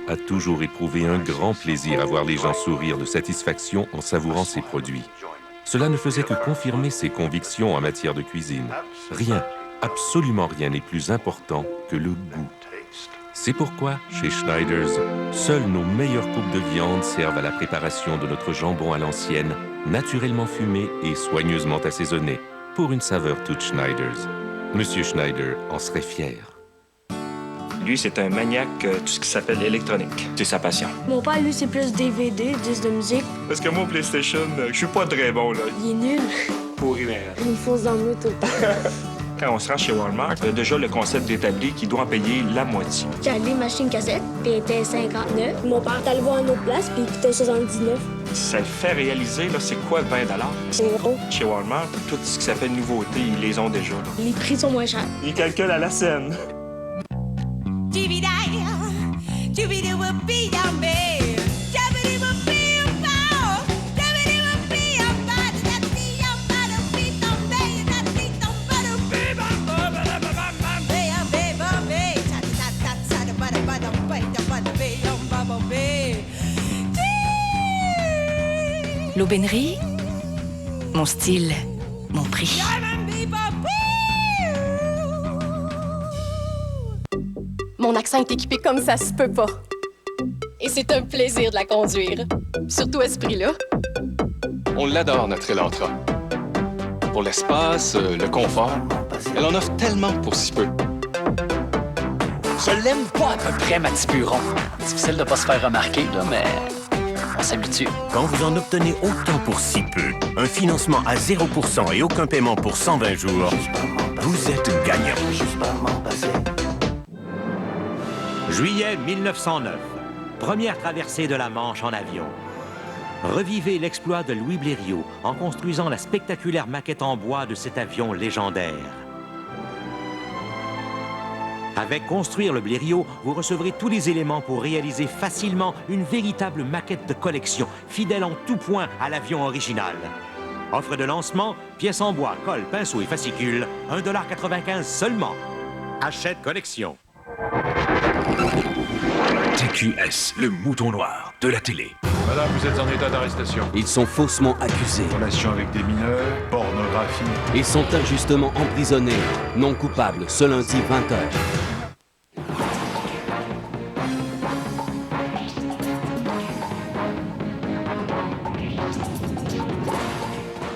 a toujours éprouvé un grand plaisir à voir les gens sourire de satisfaction en savourant ses produits. Cela ne faisait que confirmer ses convictions en matière de cuisine. Rien, absolument rien n'est plus important que le goût. C'est pourquoi, chez Schneiders, seules nos meilleures coupes de viande servent à la préparation de notre jambon à l'ancienne, naturellement fumé et soigneusement assaisonné, pour une saveur toute Schneiders. Monsieur Schneider en serait fier. Lui, c'est un maniaque tout ce qui s'appelle l'électronique. C'est sa passion. Mon père, lui, c'est plus DVD, disques de musique. Parce que moi, PlayStation, je suis pas très bon, là. Il est nul. Pourri, mais... Il fonce dans le mur tout le temps. Quand on se rend chez Walmart, il y a déjà le concept établi qu'il doit en payer la moitié. J'ai allé machine cassette, puis elle était 59. Mon père est allé voir une autre place, puis il coûtait 79. Ça le fait réaliser, là, c'est quoi 20 $? C'est gros. Chez Walmart, tout ce qui s'appelle nouveauté, ils les ont déjà. Là. Les prix sont moins chers. Ils calculent à la scène. L'aubainerie, mon style, mon prix. Mon accent est équipé comme ça se peut pas. Et c'est un plaisir de la conduire. Surtout à ce prix-là. On l'adore, notre Elantra. Pour l'espace, le confort, elle en offre tellement pour si peu. Je l'aime pas à peu près, ma petite buron. Difficile de pas se faire remarquer, là, mais on s'habitue. Quand vous en obtenez autant pour si peu, un financement à 0% et aucun paiement pour 120 jours, vous êtes gagnant. Juillet 1909. Première traversée de la Manche en avion. Revivez l'exploit de Louis Blériot en construisant la spectaculaire maquette en bois de cet avion légendaire. Avec Construire le Blériot, vous recevrez tous les éléments pour réaliser facilement une véritable maquette de collection, fidèle en tout point à l'avion original. Offre de lancement, pièces en bois, colle, pinceau et fascicules, 1,95 $ seulement. Achète collection. TQS, le mouton noir de la télé. Madame, vous êtes en état d'arrestation. Ils sont faussement accusés. Relation avec des mineurs, pornographie. Ils sont injustement emprisonnés, non coupables, ce lundi 20h.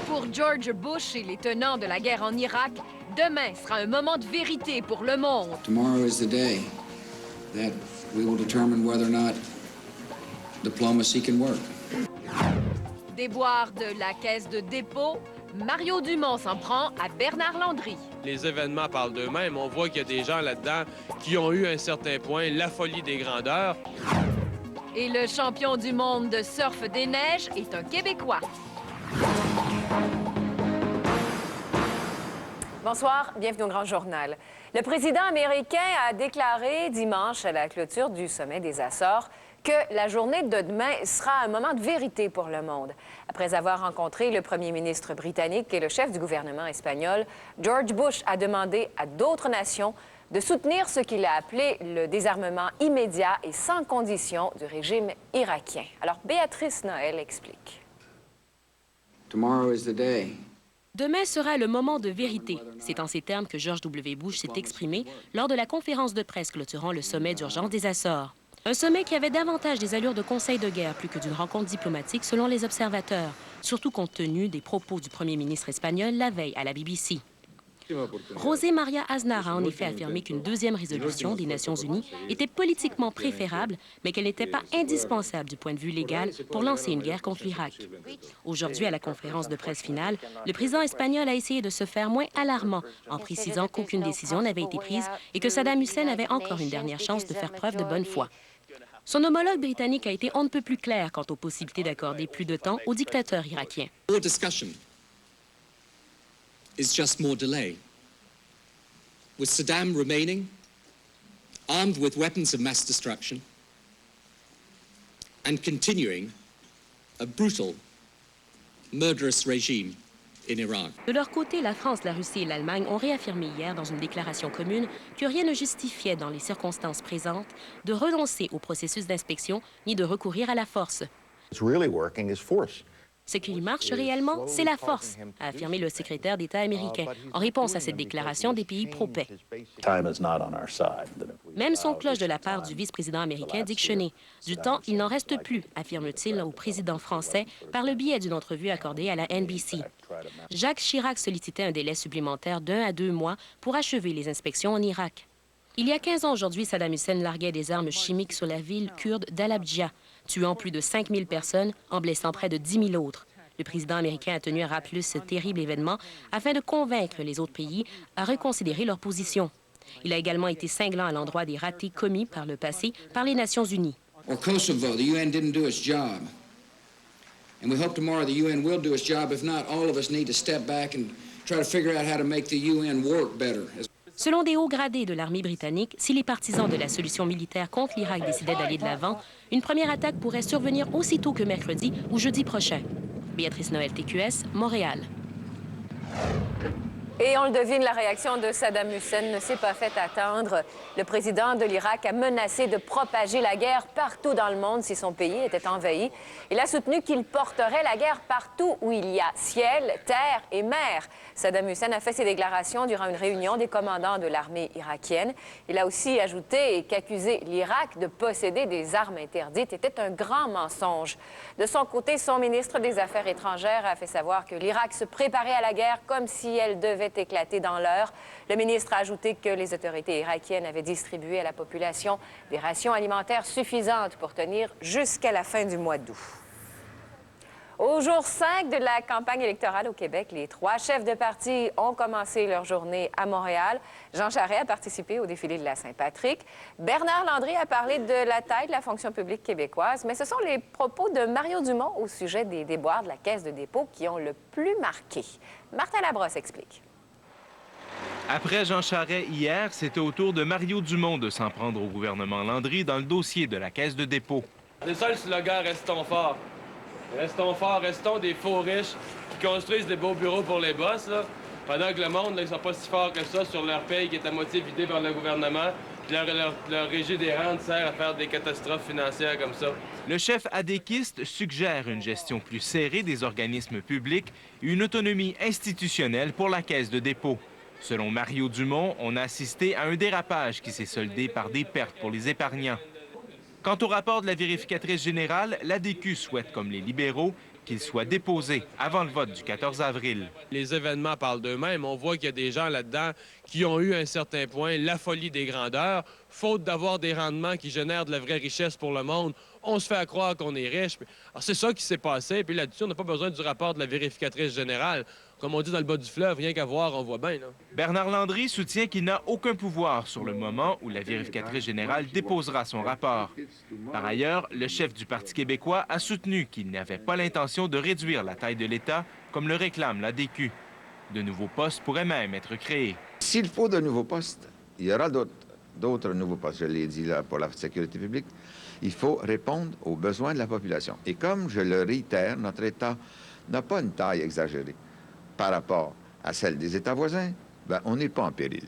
Pour George Bush et les tenants de la guerre en Irak, demain sera un moment de vérité pour le monde. Tomorrow is the day that we will determine whether or not diplomacy can work. Déboire de la caisse de dépôt, Mario Dumont s'en prend à Bernard Landry. Les événements parlent d'eux-mêmes. On voit qu'il y a des gens là-dedans qui ont eu à un certain point la folie des grandeurs. Et le champion du monde de surf des neiges est un Québécois. Bonsoir, bienvenue au Grand Journal. Le président américain a déclaré dimanche à la clôture du sommet des Açores que la journée de demain sera un moment de vérité pour le monde. Après avoir rencontré le premier ministre britannique et le chef du gouvernement espagnol, George Bush a demandé à d'autres nations de soutenir ce qu'il a appelé le désarmement immédiat et sans condition du régime irakien. Alors, Béatrice Noël explique. Tomorrow is the day. Demain sera le moment de vérité. C'est en ces termes que George W. Bush s'est exprimé lors de la conférence de presse clôturant le sommet d'urgence des Açores. Un sommet qui avait davantage des allures de conseil de guerre plus que d'une rencontre diplomatique selon les observateurs, surtout compte tenu des propos du premier ministre espagnol la veille à la BBC. José María Aznar a en effet affirmé qu'une deuxième résolution des Nations unies était politiquement préférable, mais qu'elle n'était pas indispensable du point de vue légal pour lancer une guerre contre l'Irak. Aujourd'hui, à la conférence de presse finale, le président espagnol a essayé de se faire moins alarmant en précisant qu'aucune décision n'avait été prise et que Saddam Hussein avait encore une dernière chance de faire preuve de bonne foi. Son homologue britannique a été on ne peut plus clair quant aux possibilités d'accorder plus de temps au dictateur irakien. Is just more delay. With Saddam remaining, armed with weapons of mass destruction, and continuing a brutal, murderous regime in Iraq. De leur côté, la France, la Russie et l'Allemagne ont réaffirmé hier dans une déclaration commune que rien ne justifiait, dans les circonstances présentes, de renoncer au processus d'inspection ni de recourir à la force. Ce qui marche réellement, c'est la force, a affirmé le secrétaire d'État américain, en réponse à cette déclaration des pays pro-paix. Même son cloche de la part du vice-président américain Dick Cheney. Du temps, il n'en reste plus, affirme-t-il au président français par le biais d'une entrevue accordée à la NBC. Jacques Chirac sollicitait un délai supplémentaire d'1 à 2 mois pour achever les inspections en Irak. Il y a 15 ans aujourd'hui, Saddam Hussein larguait des armes chimiques sur la ville kurde d'Al-Abdja, tuant plus de 5 000 personnes, en blessant près de 10 000 autres. Le président américain a tenu à rappeler ce terrible événement afin de convaincre les autres pays à reconsidérer leur position. Il a également été cinglant à l'endroit des ratés commis par le passé par les Nations unies. Or Kosovo, the UN didn't do its job. And we hope tomorrow the UN will do its job. If not, all of us need to step back and try to figure out how to make the UN work better. Selon des hauts gradés de l'armée britannique, si les partisans de la solution militaire contre l'Irak décidaient d'aller de l'avant, une première attaque pourrait survenir aussitôt que mercredi ou jeudi prochain. Béatrice Noël, TQS, Montréal. Et on le devine, la réaction de Saddam Hussein ne s'est pas fait attendre. Le président de l'Irak a menacé de propager la guerre partout dans le monde si son pays était envahi. Il a soutenu qu'il porterait la guerre partout où il y a ciel, terre et mer. Saddam Hussein a fait ses déclarations durant une réunion des commandants de l'armée irakienne. Il a aussi ajouté qu'accuser l'Irak de posséder des armes interdites était un grand mensonge. De son côté, son ministre des Affaires étrangères a fait savoir que l'Irak se préparait à la guerre comme si elle devait éclaté dans l'heure. Le ministre a ajouté que les autorités irakiennes avaient distribué à la population des rations alimentaires suffisantes pour tenir jusqu'à la fin du mois d'août. Au jour 5 de la campagne électorale au Québec, les 3 chefs de parti ont commencé leur journée à Montréal. Jean Charest a participé au défilé de la Saint-Patrick. Bernard Landry a parlé de la taille de la fonction publique québécoise, mais ce sont les propos de Mario Dumont au sujet des déboires de la Caisse de dépôt qui ont le plus marqué. Martin Labrosse explique. Après Jean Charest hier, c'était au tour de Mario Dumont de s'en prendre au gouvernement Landry dans le dossier de la Caisse de dépôt. C'est ça le slogan « Restons forts ». Restons forts, restons des faux riches qui construisent des beaux bureaux pour les boss, là, pendant que le monde, là, ils sont pas si forts que ça sur leur paye qui est à moitié vidée par le gouvernement. Puis leur régie des rentes sert à faire des catastrophes financières comme ça. Le chef adéquiste suggère une gestion plus serrée des organismes publics et une autonomie institutionnelle pour la Caisse de dépôt. Selon Mario Dumont, on a assisté à un dérapage qui s'est soldé par des pertes pour les épargnants. Quant au rapport de la vérificatrice générale, l'ADQ souhaite, comme les libéraux, qu'il soit déposé avant le vote du 14 avril. Les événements parlent d'eux-mêmes. On voit qu'il y a des gens là-dedans qui ont eu à un certain point la folie des grandeurs. Faute d'avoir des rendements qui génèrent de la vraie richesse pour le monde, on se fait à croire qu'on est riche. Alors, c'est ça qui s'est passé. Puis là-dessus, on n'a pas besoin du rapport de la vérificatrice générale. Comme on dit dans le bas du fleuve, rien qu'à voir, on voit bien. Là. Bernard Landry soutient qu'il n'a aucun pouvoir sur le moment où la vérificatrice générale déposera son rapport. Par ailleurs, le chef du Parti québécois a soutenu qu'il n'avait pas l'intention de réduire la taille de l'État, comme le réclame l'ADQ. De nouveaux postes pourraient même être créés. S'il faut de nouveaux postes, il y aura d'autres nouveaux postes, je l'ai dit là, pour la sécurité publique. Il faut répondre aux besoins de la population. Et comme je le réitère, notre État n'a pas une taille exagérée. Par rapport à celle des États voisins, on n'est pas en péril.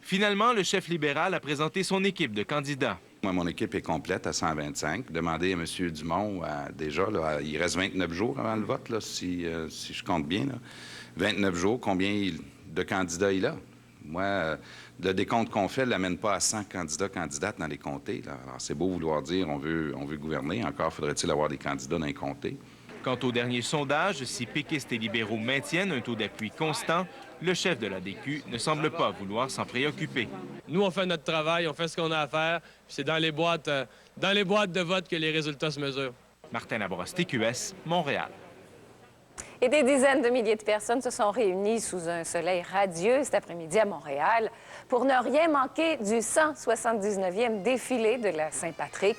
Finalement, le chef libéral a présenté son équipe de candidats. Moi, mon équipe est complète à 125. Demandez à M. Dumont, déjà, là, il reste 29 jours avant le vote, là, si je compte bien. Là. 29 jours, combien de candidats il a? Moi, le décompte qu'on fait ne l'amène pas à 100 candidats-candidates dans les comtés. Là. Alors, c'est beau vouloir dire on veut gouverner. Encore faudrait-il avoir des candidats dans les comtés. Quant au dernier sondage, si péquistes et libéraux maintiennent un taux d'appui constant, le chef de l'ADQ ne semble pas vouloir s'en préoccuper. Nous, on fait notre travail, on fait ce qu'on a à faire, puis c'est dans les boîtes de vote que les résultats se mesurent. Martin Labrosse, TQS, Montréal. Et des dizaines de milliers de personnes se sont réunies sous un soleil radieux cet après-midi à Montréal pour ne rien manquer du 179e défilé de la Saint-Patrick.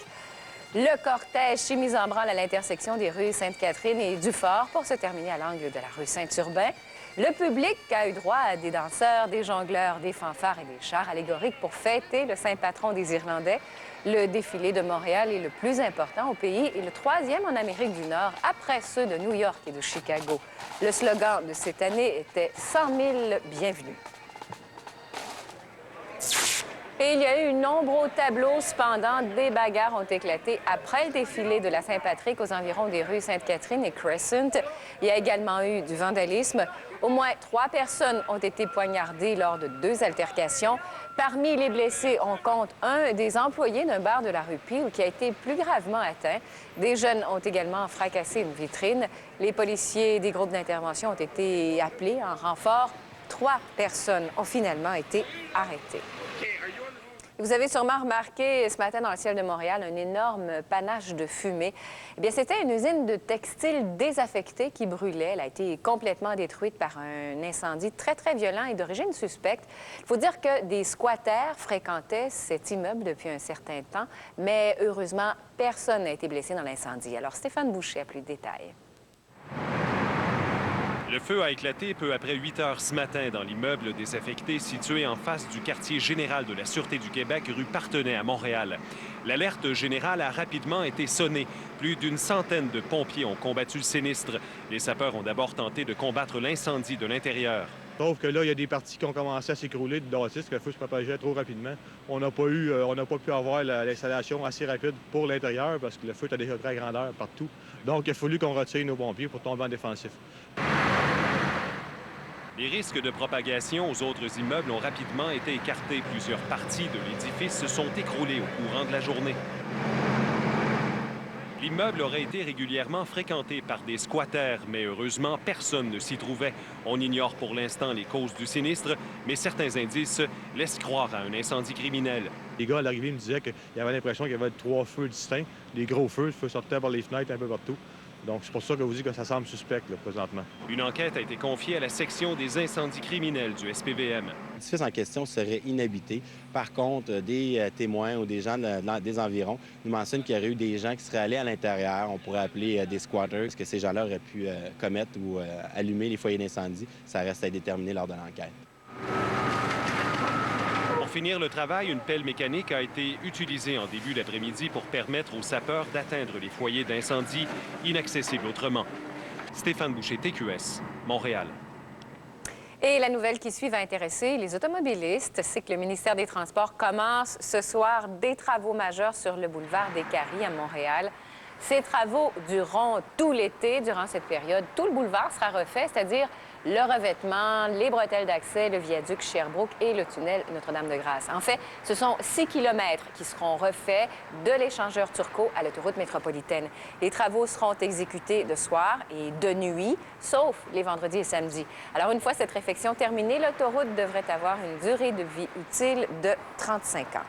Le cortège s'est mis en branle à l'intersection des rues Sainte-Catherine et Dufort pour se terminer à l'angle de la rue Saint-Urbain. Le public a eu droit à des danseurs, des jongleurs, des fanfares et des chars allégoriques pour fêter le saint patron des Irlandais. Le défilé de Montréal est le plus important au pays et le 3e en Amérique du Nord, après ceux de New York et de Chicago. Le slogan de cette année était « 100 000 bienvenus ». Et il y a eu nombreux tableaux. Cependant, des bagarres ont éclaté après le défilé de la Saint-Patrick aux environs des rues Sainte-Catherine et Crescent. Il y a également eu du vandalisme. Au moins 3 personnes ont été poignardées lors de 2 altercations. Parmi les blessés, on compte un des employés d'un bar de la rue Peel qui a été plus gravement atteint. Des jeunes ont également fracassé une vitrine. Les policiers des groupes d'intervention ont été appelés en renfort. 3 personnes ont finalement été arrêtées. Vous avez sûrement remarqué ce matin dans le ciel de Montréal un énorme panache de fumée. Eh bien, c'était une usine de textile désaffectée qui brûlait. Elle a été complètement détruite par un incendie très, très violent et d'origine suspecte. Il faut dire que des squatters fréquentaient cet immeuble depuis un certain temps, mais heureusement, personne n'a été blessé dans l'incendie. Alors, Stéphane Boucher a plus de détails. Le feu a éclaté peu après 8 heures ce matin dans l'immeuble désaffecté situé en face du quartier général de la Sûreté du Québec, rue Parthenay à Montréal. L'alerte générale a rapidement été sonnée. Plus d'une centaine de pompiers ont combattu le sinistre. Les sapeurs ont d'abord tenté de combattre l'incendie de l'intérieur. Sauf que là, il y a des parties qui ont commencé à s'écrouler de bâtisse, que le feu se propageait trop rapidement. On n'a pas pu avoir l'installation assez rapide pour l'intérieur parce que le feu était déjà très grandeur partout. Donc, il a fallu qu'on retire nos pompiers pour tomber en défensif. Les risques de propagation aux autres immeubles ont rapidement été écartés. Plusieurs parties de l'édifice se sont écroulées au courant de la journée. L'immeuble aurait été régulièrement fréquenté par des squatters, mais heureusement, personne ne s'y trouvait. On ignore pour l'instant les causes du sinistre, mais certains indices laissent croire à un incendie criminel. Les gars, à l'arrivée, me disaient qu'il y avait l'impression qu'il y avait 3 feux distincts, des gros feux, le feu sortait par les fenêtres un peu partout. Donc, c'est pour ça que vous dites que ça semble suspect, là, présentement. Une enquête a été confiée à la section des incendies criminels du SPVM. L'édifice en question serait inhabité. Par contre, des témoins ou des gens des environs nous mentionnent qu'il y aurait eu des gens qui seraient allés à l'intérieur. On pourrait appeler des squatters. Ce que ces gens-là auraient pu commettre ou allumer les foyers d'incendie, ça reste à déterminer lors de l'enquête. Pour finir le travail, une pelle mécanique a été utilisée en début d'après-midi pour permettre aux sapeurs d'atteindre les foyers d'incendie inaccessibles autrement. Stéphane Boucher, TQS, Montréal. Et la nouvelle qui suit va intéresser les automobilistes. C'est que le ministère des Transports commence ce soir des travaux majeurs sur le boulevard des Caries à Montréal. Ces travaux dureront tout l'été. Durant cette période, tout le boulevard sera refait, c'est-à-dire le revêtement, les bretelles d'accès, le viaduc Sherbrooke et le tunnel Notre-Dame-de-Grâce. En fait, ce sont 6 kilomètres qui seront refaits de l'échangeur Turcot à l'autoroute métropolitaine. Les travaux seront exécutés de soir et de nuit, sauf les vendredis et samedis. Alors, une fois cette réfection terminée, l'autoroute devrait avoir une durée de vie utile de 35 ans.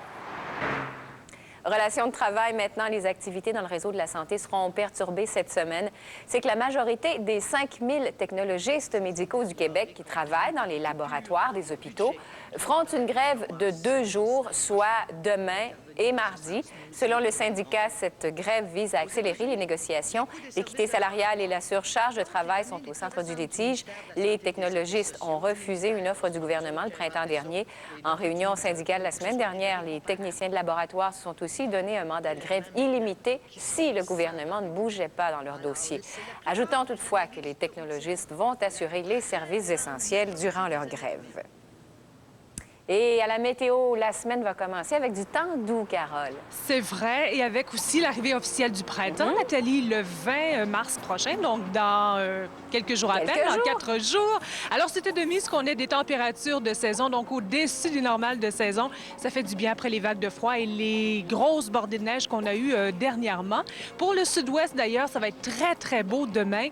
Relations de travail, maintenant, les activités dans le réseau de la santé seront perturbées cette semaine. C'est que la majorité des 5000 technologistes médicaux du Québec qui travaillent dans les laboratoires des hôpitaux feront une grève de 2 jours, soit demain et mardi. Selon le syndicat, cette grève vise à accélérer les négociations. L'équité salariale et la surcharge de travail sont au centre du litige. Les technologistes ont refusé une offre du gouvernement le printemps dernier. En réunion syndicale la semaine dernière, les techniciens de laboratoire se sont aussi donné un mandat de grève illimité si le gouvernement ne bougeait pas dans leur dossier. Ajoutons toutefois que les technologistes vont assurer les services essentiels durant leur grève. Et à la météo, la semaine va commencer avec du temps doux, Carole. C'est vrai, et avec aussi l'arrivée officielle du printemps, Nathalie, le 20 mars prochain, donc dans quelques jours à peine, dans 4 jours. Alors, c'était de mise qu'on ait des températures de saison, donc au-dessus du normal de saison. Ça fait du bien après les vagues de froid et les grosses bordées de neige qu'on a eues dernièrement. Pour le sud-ouest, d'ailleurs, ça va être très, très beau demain,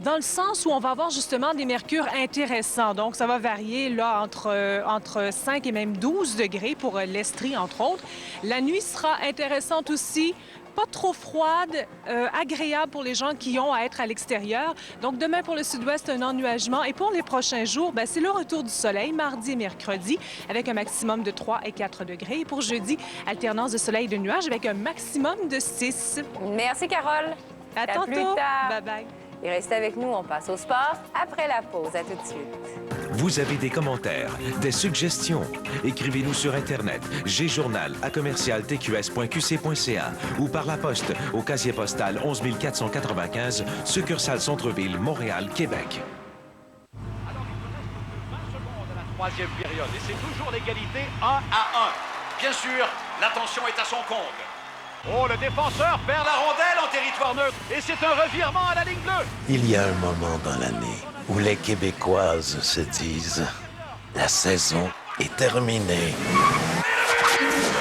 dans le sens où on va avoir justement des mercures intéressants. Donc, ça va varier là entre 5 et même 12 degrés pour l'Estrie, entre autres. La nuit sera intéressante aussi, pas trop froide, agréable pour les gens qui ont à être à l'extérieur. Donc, demain, pour le sud-ouest, un ennuagement. Et pour les prochains jours, c'est le retour du soleil, mardi et mercredi, avec un maximum de 3 et 4 degrés. Et pour jeudi, alternance de soleil et de nuages avec un maximum de 6. Merci, Carole. À tantôt. Plus tard. Bye-bye. Et restez avec nous, on passe au sport après la pause. À tout de suite. Vous avez des commentaires, des suggestions? Écrivez-nous sur Internet, gjournal@tqs.qc.ca ou par la poste au casier postal 11 495, succursale Centre-Ville, Montréal, Québec. Troisième période, et c'est toujours l'égalité 1-1. Bien sûr, l'attention est à son compte. Oh, le défenseur perd la rondelle en territoire neutre, et c'est un revirement à la ligne bleue. Il y a un moment dans l'année où les Québécoises se disent « La saison est terminée ».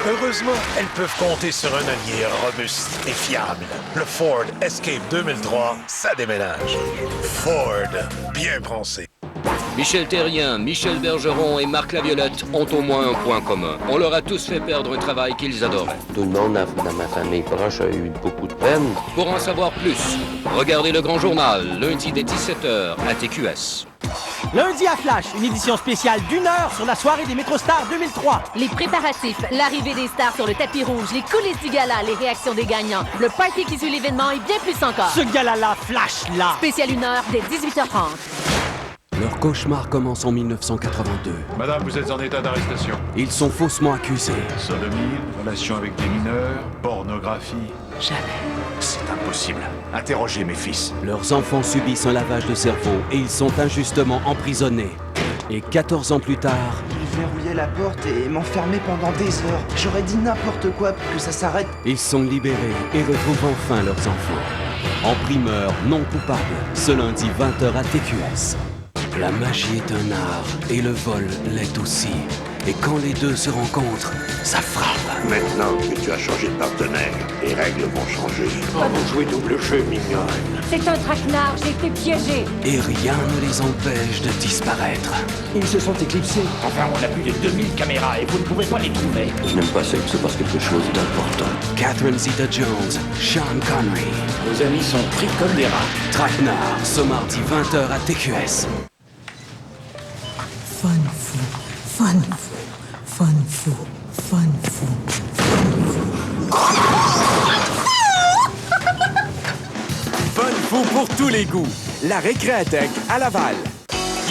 Heureusement, elles peuvent compter sur un allié robuste et fiable. Le Ford Escape 2003, ça déménage. Ford, bien pensé. Michel Terrien, Michel Bergeron et Marc Laviolette ont au moins un point commun. On leur a tous fait perdre un travail qu'ils adoraient. Tout le monde dans ma famille proche a eu beaucoup de peine. Pour en savoir plus, regardez Le Grand Journal, lundi dès 17h à TQS. Lundi à Flash, une édition spéciale d'1 heure sur la soirée des MetroStars 2003. Les préparatifs, l'arrivée des stars sur le tapis rouge, les coulisses du gala, les réactions des gagnants, le party qui suit l'événement et bien plus encore. Ce gala-là, Flash-là. Spécial 1 heure dès 18h30. Leur cauchemar commence en 1982. Madame, vous êtes en état d'arrestation. Ils sont faussement accusés. Sodomie, relation avec des mineurs, pornographie. Jamais. C'est impossible. Interrogez mes fils. Leurs enfants subissent un lavage de cerveau et ils sont injustement emprisonnés. Et 14 ans plus tard... Ils verrouillaient la porte et m'enfermaient pendant des heures. J'aurais dit n'importe quoi pour que ça s'arrête. Ils sont libérés et retrouvent enfin leurs enfants. En primeur, non coupable, ce lundi 20h à TQS. La magie est un art et le vol l'est aussi. Et quand les deux se rencontrent, ça frappe. Maintenant que tu as changé de partenaire, les règles vont changer. Oh, vous jouez double jeu, mignonne. C'est un traquenard, j'ai été piégé. Et rien ne les empêche de disparaître. Ils se sont éclipsés. Enfin, on a plus de 2000 caméras et vous ne pouvez pas les trouver. Je n'aime pas ça qu'il se passe quelque chose d'important. Catherine Zeta-Jones, Sean Connery. Vos amis sont pris comme des rats. Traquenard, ce mardi 20h à TQS. Fun fou, fun fou, fun fou, fun fou, Fun fou pour tous les goûts. La Récréathèque à Laval.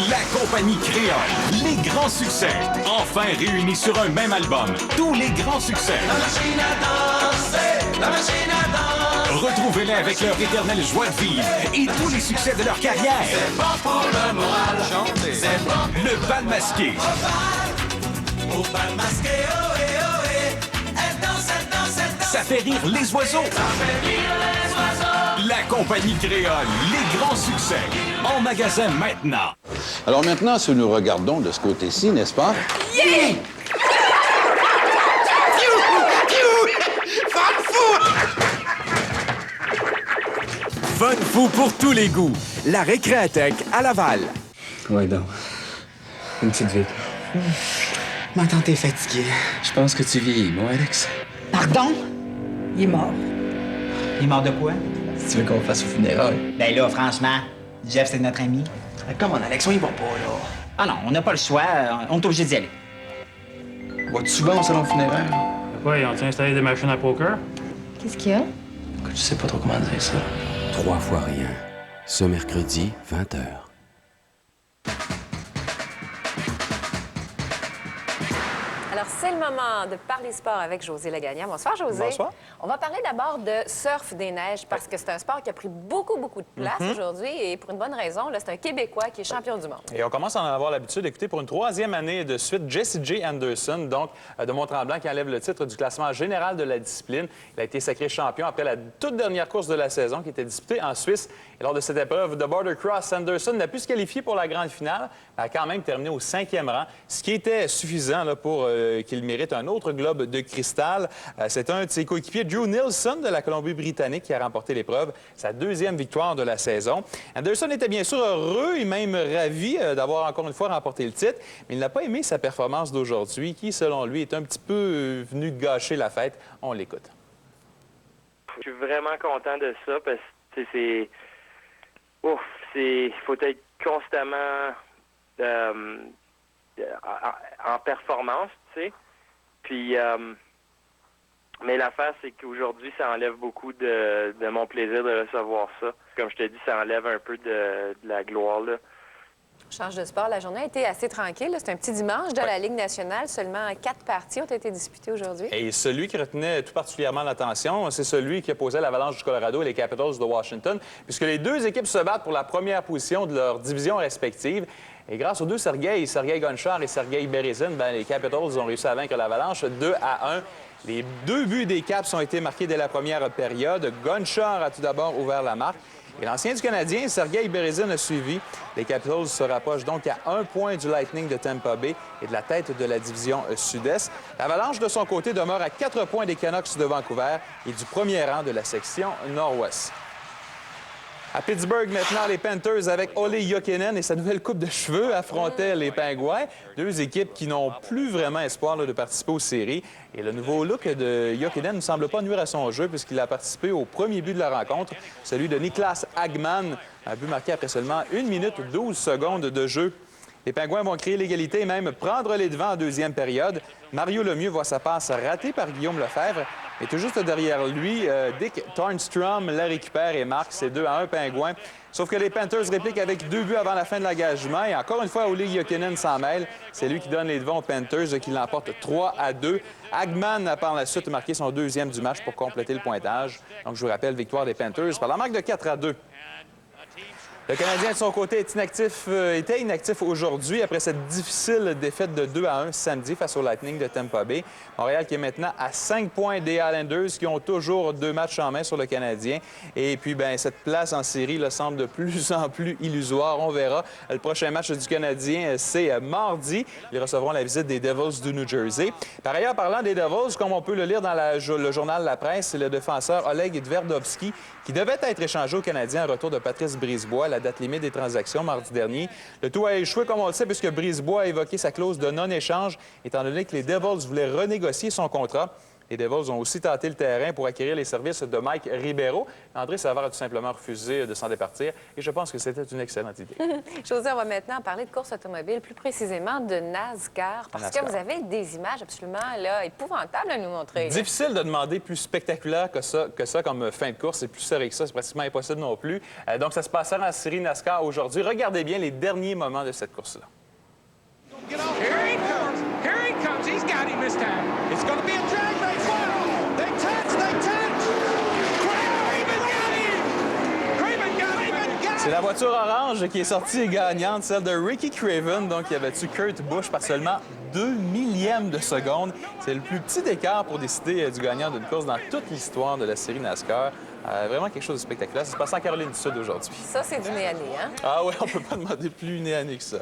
La compagnie Créole, les grands succès, enfin réunis sur un même album. Tous les grands succès. La machine à danser, la machine à danser. Retrouvez-les avec leur éternelle joie de vivre et tous les succès de leur carrière. C'est bon pour le moral, chantez. C'est bon. Le bal masqué. Au bal masqué, ohé, ohé. Elle danse, elle danse, elle danse. Ça fait rire les oiseaux. Ça fait rire les oiseaux. La compagnie Créole, les grands succès. En magasin maintenant. Alors maintenant, si nous regardons de ce côté-ci, n'est-ce pas? Yeah! Fun fou pour tous les goûts. La Récréathèque à Laval. Ouais, donc. Une petite vie. Ma tante est fatiguée. Je pense que tu vieillis, mon Alex. Pardon? Il est mort. Il est mort de quoi? Si tu veux qu'on fasse au funérailles. Ben là, franchement, Jeff, c'est notre ami. Comment, Alex, on y va pas, là. Ah non, on n'a pas le choix. On est obligé d'y aller. Vas-tu souvent au salon funéraire? Quoi, ils ont installé des machines à poker? Qu'est-ce qu'il y a? Je sais pas trop comment dire ça. 3 fois rien. Ce mercredi, 20h. Alors, c'est le moment de parler sport avec José Lagagnère. Bonsoir, José. Bonsoir. On va parler d'abord de surf des neiges parce que c'est un sport qui a pris beaucoup de place aujourd'hui et pour une bonne raison. Là, c'est un Québécois qui est champion du monde. Et on commence à en avoir l'habitude d'écouter pour une 3e année de suite Jessie J. Anderson, donc de Mont-Tremblant, qui enlève le titre du classement général de la discipline. Il a été sacré champion après la toute dernière course de la saison qui était disputée en Suisse. Et lors de cette épreuve de Border Cross, Anderson n'a pu se qualifier pour la grande finale, mais a quand même terminé au 5e rang, ce qui était suffisant là, pour qu'il mérite un autre globe de cristal. C'est un de ses coéquipiers, Drew Nielsen, de la Colombie-Britannique, qui a remporté l'épreuve, sa 2e victoire de la saison. Anderson était bien sûr heureux et même ravi d'avoir encore une fois remporté le titre, mais il n'a pas aimé sa performance d'aujourd'hui, qui, selon lui, est un petit peu venu gâcher la fête. On l'écoute. Je suis vraiment content de ça parce que c'est... Ouf, il faut être constamment en performance, tu sais. Puis Mais l'affaire, c'est qu'aujourd'hui, ça enlève beaucoup de mon plaisir de recevoir ça. Comme je te dis, ça enlève un peu de la gloire, là. Change de sport. La journée a été assez tranquille. C'est un petit dimanche dans la Ligue nationale. Seulement 4 parties ont été disputées aujourd'hui. Et celui qui retenait tout particulièrement l'attention, c'est celui qui opposait l'Avalanche du Colorado et les Capitals de Washington, puisque les deux équipes se battent pour la première position de leur division respective. Et grâce aux deux Sergei Gonchar et Sergei Berezin, les Capitals ont réussi à vaincre l'Avalanche 2-1. Les 2 buts des Caps ont été marqués dès la première période. Gonchar a tout d'abord ouvert la marque. Et l'ancien du Canadien, Sergei Berezin, a suivi. Les Capitals se rapprochent donc à 1 point du Lightning de Tampa Bay et de la tête de la division sud-est. L'Avalanche, de son côté, demeure à 4 points des Canucks de Vancouver et du premier rang de la section nord-ouest. À Pittsburgh, maintenant, les Panthers, avec Olli Jokinen et sa nouvelle coupe de cheveux, affrontaient les Pingouins. 2 équipes qui n'ont plus vraiment espoir de participer aux séries. Et le nouveau look de Jokinen ne semble pas nuire à son jeu puisqu'il a participé au premier but de la rencontre, celui de Niklas Hagman, un but marqué après seulement 1 minute 12 secondes de jeu. Les Pingouins vont créer l'égalité et même prendre les devants en deuxième période. Mario Lemieux voit sa passe ratée par Guillaume Lefebvre. Et tout juste derrière lui, Dick Tornstrom la récupère et marque. C'est 2-1 Pingouins. Sauf que les Panthers répliquent avec 2 buts avant la fin de l'engagement. Et encore une fois, Olli Jokinen s'en mêle. C'est lui qui donne les devants aux Panthers, qui l'emporte 3-2. Hagman a par la suite marqué son 2e du match pour compléter le pointage. Donc, je vous rappelle, victoire des Panthers par la marque de 4-2. Le Canadien, de son côté, était inactif aujourd'hui après cette difficile défaite de 2-1 samedi face au Lightning de Tampa Bay. Montréal qui est maintenant à 5 points des Islanders qui ont toujours 2 matchs en main sur le Canadien. Et puis, cette place en série semble de plus en plus illusoire. On verra. Le prochain match du Canadien, c'est mardi. Ils recevront la visite des Devils du New Jersey. Par ailleurs, parlant des Devils, comme on peut le lire dans le journal La Presse, c'est le défenseur Oleg Tverdovski qui devait être échangé au Canadien en retour de Patrice Brisebois, la date limite des transactions mardi dernier. Le tout a échoué, comme on le sait, puisque Brisebois a évoqué sa clause de non-échange, étant donné que les Devils voulaient renégocier son contrat. Les Devils ont aussi tenté le terrain pour acquérir les services de Mike Ribeiro. André Savard a tout simplement refusé de s'en départir et je pense que c'était une excellente idée. José, on va maintenant parler de course automobile, plus précisément de NASCAR, parce que vous avez des images absolument épouvantables à nous montrer. Difficile de demander plus spectaculaire que ça comme fin de course. C'est plus serré que ça, c'est pratiquement impossible non plus. Donc ça se passera en série NASCAR aujourd'hui. Regardez bien les derniers moments de cette course-là. Here he comes! Here he comes! He's got him this time. It's going to be a drag race. Wow! They touch! Craven got him! C'est la voiture orange qui est sortie gagnante, celle de Ricky Craven, donc qui a battu Kurt Busch par seulement 2 millièmes de seconde. C'est le plus petit écart pour décider du gagnant d'une course dans toute l'histoire de la série NASCAR. Vraiment quelque chose de spectaculaire. Ça se passe en Caroline du Sud aujourd'hui. Ça, c'est du nez à nez, hein? Ah oui, on peut pas demander plus nez à nez que ça.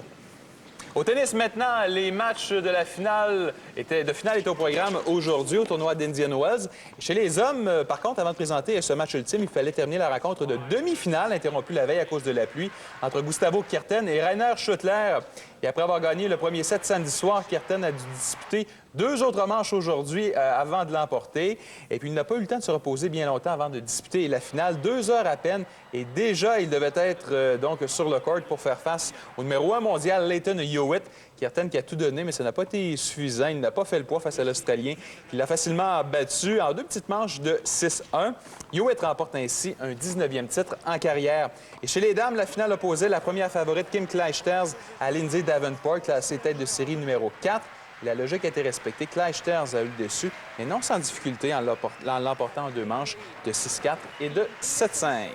Au tennis, maintenant, les matchs de la finale étaient au programme aujourd'hui au tournoi d'Indian Wells. Chez les hommes, par contre, avant de présenter ce match ultime, il fallait terminer la rencontre de demi-finale, interrompue la veille à cause de la pluie, entre Gustavo Kuerten et Rainer Schuttler. Et après avoir gagné le premier set samedi soir, Kuerten a dû disputer 2 autres manches aujourd'hui avant de l'emporter. Et puis, il n'a pas eu le temps de se reposer bien longtemps avant de disputer la finale. 2 heures à peine. Et déjà, il devait être donc sur le court pour faire face au numéro 1 mondial, Lleyton Hewitt. Kuerten qui a tout donné, mais ça n'a pas été suffisant. Il n'a pas fait le poids face à l'Australien. Il l'a facilement battu en 2 petites manches de 6-1. Hewitt remporte ainsi un 19e titre en carrière. Et chez les dames, la finale opposait la première favorite Kim Clijsters à Lindsay Davenport, classée tête de série numéro 4. La logique a été respectée. Clijsters a eu le dessus, mais non sans difficulté en l'emportant en 2 manches de 6-4 et de 7-5.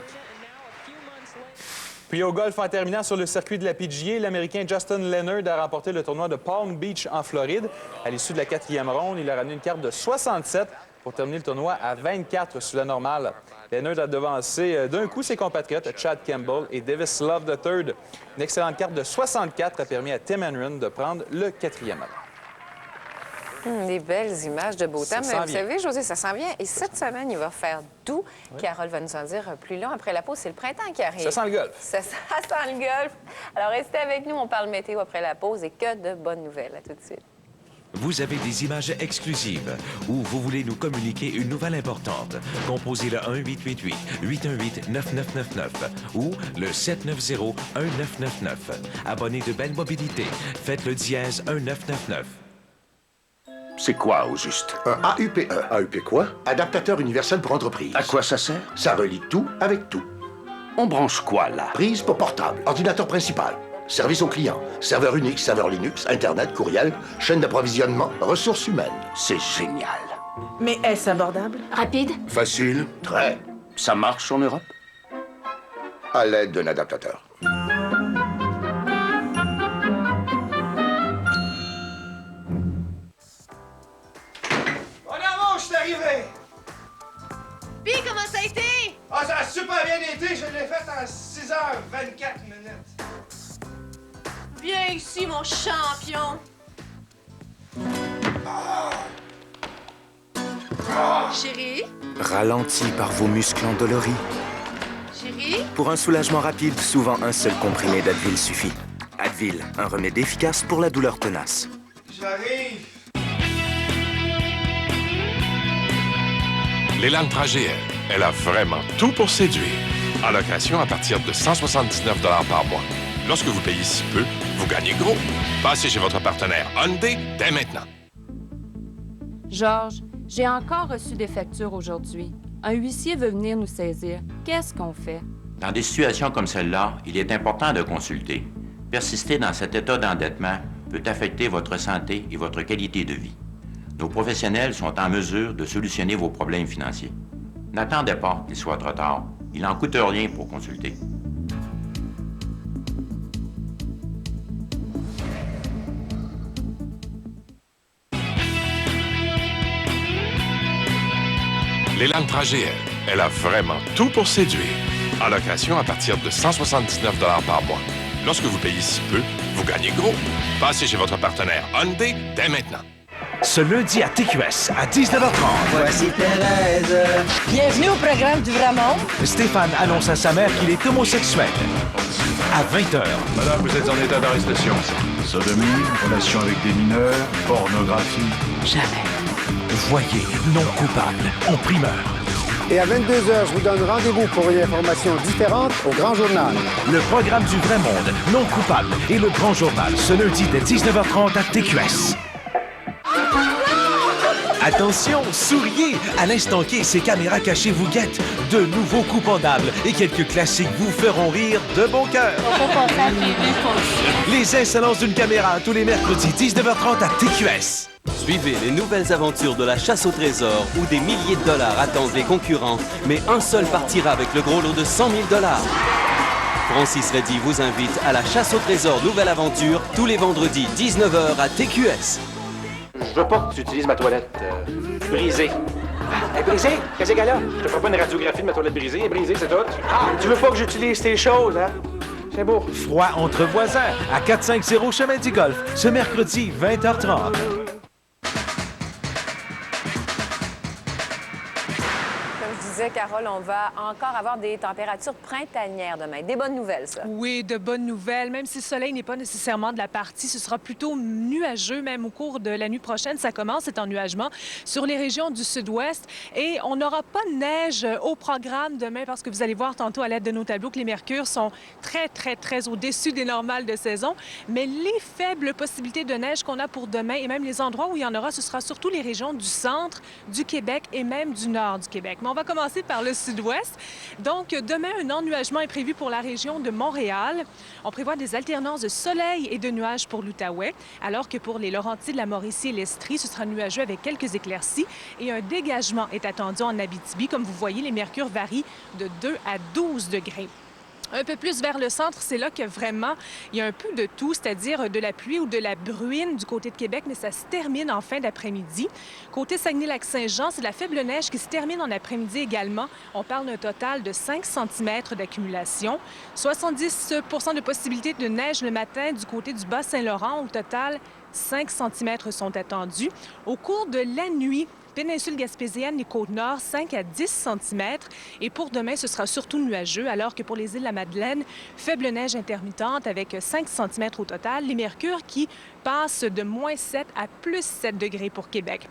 Puis au golf, en terminant sur le circuit de la PGA, l'Américain Justin Leonard a remporté le tournoi de Palm Beach en Floride. À l'issue de la 4e ronde, il a ramené une carte de 67 pour terminer le tournoi à 24 sur la normale. Leonard a devancé d'un coup ses compatriotes Chad Campbell et Davis Love III. Une excellente carte de 64 a permis à Tim Henry de prendre le 4e rang. Des belles images de beau temps. Mais vous savez, José, ça s'en vient. Et cette semaine, il va faire doux. Oui. Carole va nous en dire plus long. Après la pause, c'est le printemps qui arrive. Ça sent le golf. Ça sent le golf. Alors, restez avec nous. On parle météo après la pause et que de bonnes nouvelles. À tout de suite. Vous avez des images exclusives ou vous voulez nous communiquer une nouvelle importante, composez le 1-888-818-9999 ou le 790-1999. Abonné de Belle Mobilité, faites le dièse 1999. C'est quoi, au juste? Un AUPE. AUP quoi? Adaptateur universel pour entreprise. À quoi ça sert? Ça relie tout avec tout. On branche quoi, là? Prise pour portable, ordinateur principal, service au client, serveur unique, serveur Linux, Internet, courriel, chaîne d'approvisionnement, ressources humaines. C'est génial. Mais est-ce abordable? Rapide? Facile. Très. Ça marche en Europe? À l'aide d'un adaptateur. Arrivé! Puis, comment ça a été? Ah, ça a super bien été! Je l'ai fait en 6h24 minutes. Viens ici, mon champion! Chérie? Ralenti par vos muscles endoloris. Chérie? Pour un soulagement rapide, souvent un seul comprimé d'Advil suffit. Advil, un remède efficace pour la douleur tenace. J'arrive! L'Elantra GL, elle a vraiment tout pour séduire. En location à partir de 179 $ par mois. Lorsque vous payez si peu, vous gagnez gros. Passez chez votre partenaire Hyundai dès maintenant. Georges, j'ai encore reçu des factures aujourd'hui. Un huissier veut venir nous saisir. Qu'est-ce qu'on fait? Dans des situations comme celle-là, il est important de consulter. Persister dans cet état d'endettement peut affecter votre santé et votre qualité de vie. Nos professionnels sont en mesure de solutionner vos problèmes financiers. N'attendez pas qu'il soit trop tard. Il n'en coûte rien pour consulter. L'Elantra GL, elle a vraiment tout pour séduire. En location à partir de 179 $ par mois. Lorsque vous payez si peu, vous gagnez gros. Passez chez votre partenaire Hyundai dès maintenant. Ce lundi à TQS, à 19h30. Voici Thérèse. Bienvenue au programme du Vrai Monde. Stéphane annonce à sa mère qu'il est homosexuel. À 20h. Madame, vous êtes en état d'arrestation. Sodomie, relation avec des mineurs, pornographie. Jamais. Voyez Non coupable en primeur. Et à 22h, je vous donne rendez-vous pour une information différente au Grand Journal. Le programme du Vrai Monde, Non coupable et le Grand Journal, ce lundi dès 19h30 à TQS. Attention, souriez! À l'instant K, ces caméras cachées vous guettent. De nouveaux coups pendables et quelques classiques vous feront rire de bon cœur. Les insolences d'une caméra tous les mercredis 19h30 à TQS. Suivez les nouvelles aventures de la chasse au trésor où des milliers de dollars attendent les concurrents, mais un seul partira avec le gros lot de 100 000 $. Francis Reddy vous invite à la chasse au trésor nouvelle aventure tous les vendredis 19h à TQS. Je veux pas que tu utilises ma toilette brisée. Elle est brisée? Qu'est-ce qu'elle a? Je te ferai pas une radiographie de ma toilette brisée. Elle est brisée, c'est tout. Ah, tu veux pas que j'utilise tes choses, hein? C'est beau. Froid entre voisins à 450 Chemin du Golfe, ce mercredi 20h30. Carole, on va encore avoir des températures printanières demain. Des bonnes nouvelles, ça. Oui, de bonnes nouvelles. Même si le soleil n'est pas nécessairement de la partie, ce sera plutôt nuageux, même au cours de la nuit prochaine. Ça commence, cet ennuagement, sur les régions du sud-ouest. Et on n'aura pas de neige au programme demain parce que vous allez voir tantôt à l'aide de nos tableaux que les mercures sont très au-dessus des normales de saison. Mais les faibles possibilités de neige qu'on a pour demain et même les endroits où il y en aura, ce sera surtout les régions du centre du Québec et même du nord du Québec. Mais on va commencer par le sud-ouest. Donc, demain, un ennuagement est prévu pour la région de Montréal. On prévoit des alternances de soleil et de nuages pour l'Outaouais, alors que pour les Laurentides, la Mauricie et l'Estrie, ce sera nuageux avec quelques éclaircies et un dégagement est attendu en Abitibi. Comme vous voyez, les mercures varient de 2 à 12 degrés. Un peu plus vers le centre, c'est là que vraiment, il y a un peu de tout, c'est-à-dire de la pluie ou de la bruine du côté de Québec, mais ça se termine en fin d'après-midi. Côté Saguenay-Lac-Saint-Jean, c'est la faible neige qui se termine en après-midi également. On parle d'un total de 5 cm d'accumulation. 70 % de possibilité de neige le matin du côté du Bas-Saint-Laurent. Au total, 5 cm sont attendus. Au cours de la nuit, péninsule gaspésienne et Côte-Nord, 5 à 10 cm. Et pour demain, ce sera surtout nuageux, alors que pour les îles de la Madeleine, faible neige intermittente avec 5 cm au total. Les mercures qui passent de -7 à +7 degrés pour Québec.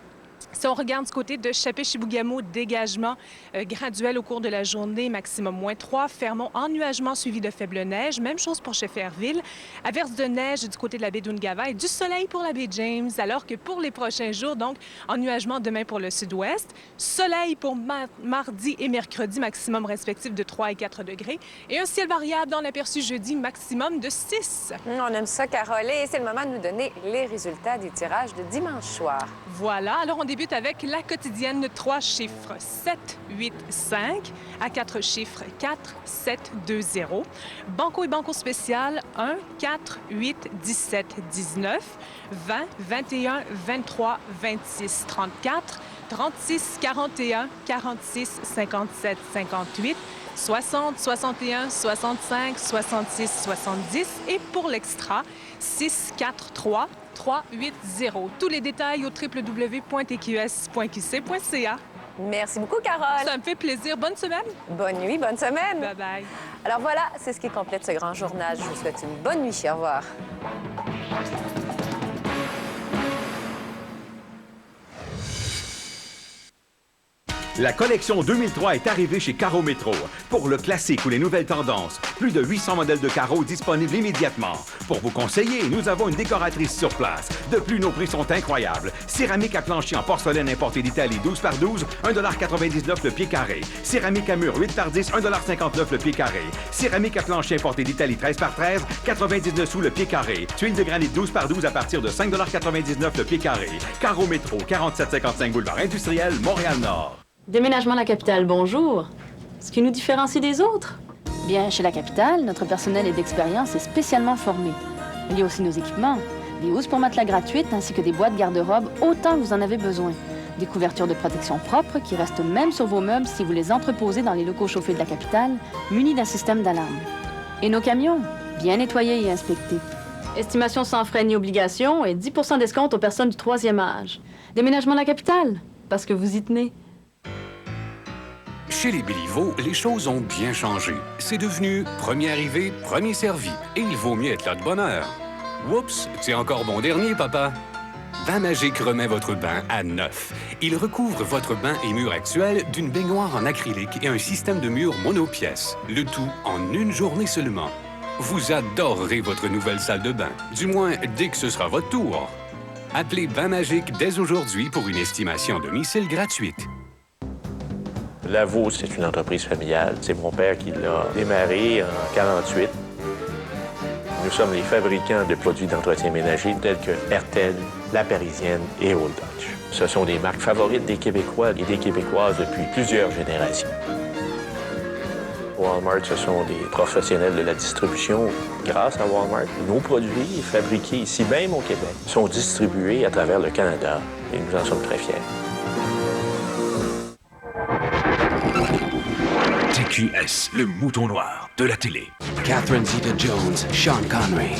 Si on regarde du côté de Chapé-Chibougamau, dégagement graduel au cours de la journée, maximum -3. Fermont, ennuagement suivi de faible neige. Même chose pour Shefferville. Averse de neige du côté de la baie d'Ungava et du soleil pour la baie James, alors que pour les prochains jours, donc, ennuagement demain pour le sud-ouest. Soleil pour mardi et mercredi, maximum respectif de 3 et 4 degrés. Et un ciel variable dans l'aperçu jeudi, maximum de 6. On aime ça, Carole. Et c'est le moment de nous donner les résultats des tirages de dimanche soir. Voilà. Alors, on débute avec la quotidienne, 3 chiffres 7, 8, 5. À 4 chiffres 4, 7, 2, 0. Banco et Banco spécial 1, 4, 8, 17, 19. 20, 21, 23, 26, 34. 36, 41, 46, 57, 58. 60, 61, 65, 66, 70. Et pour l'extra, 6, 4, 3, 3, 8, 0. Tous les détails au www.tqs.qc.ca. Merci beaucoup, Carole. Ça me fait plaisir. Bonne semaine. Bonne nuit, bonne semaine. Bye-bye. Alors voilà, c'est ce qui complète ce grand journal. Je vous souhaite une bonne nuit. Au revoir. La collection 2003 est arrivée chez Caro Métro. Pour le classique ou les nouvelles tendances, plus de 800 modèles de carreaux disponibles immédiatement. Pour vous conseiller, nous avons une décoratrice sur place. De plus, nos prix sont incroyables. Céramique à plancher en porcelaine importée d'Italie 12 par 12, 1,99 $ le pied carré. Céramique à mur 8 par 10, 1,59 $ le pied carré. Céramique à plancher importée d'Italie 13 par 13, 99 sous le pied carré. Tuiles de granit 12 par 12 à partir de 5,99 $ le pied carré. Caro Métro, 4755 boulevard industriel, Montréal-Nord. Déménagement La Capitale, bonjour. Ce qui nous différencie des autres? Bien, chez La Capitale, notre personnel et d'expérience est spécialement formé. Il y a aussi nos équipements, des housses pour matelas gratuites ainsi que des boîtes garde-robe autant que vous en avez besoin. Des couvertures de protection propres qui restent même sur vos meubles si vous les entreposez dans les locaux chauffés de La Capitale, munis d'un système d'alarme. Et nos camions, bien nettoyés et inspectés. Estimation sans frais ni obligation et 10 % d'escompte aux personnes du 3e âge. Déménagement La Capitale, parce que vous y tenez. Chez les Béliveau, les choses ont bien changé. C'est devenu premier arrivé, premier servi. Et il vaut mieux être là de bonne heure. Oups, c'est encore mon dernier, papa. Bain Magique remet votre bain à neuf. Il recouvre votre bain et mur actuel d'une baignoire en acrylique et un système de mur monopièce. Le tout en une journée seulement. Vous adorerez votre nouvelle salle de bain. Du moins, dès que ce sera votre tour. Appelez Bain Magique dès aujourd'hui pour une estimation à domicile gratuite. Lavaux, c'est une entreprise familiale. C'est mon père qui l'a démarré en 1948. Nous sommes les fabricants de produits d'entretien ménager tels que Hertel, La Parisienne et Old Dutch. Ce sont des marques favorites des Québécois et des Québécoises depuis plusieurs générations. Walmart, ce sont des professionnels de la distribution. Grâce à Walmart, nos produits fabriqués ici même au Québec sont distribués à travers le Canada et nous en sommes très fiers. TQS, le mouton noir de la télé. Catherine Zeta-Jones, Sean Connery.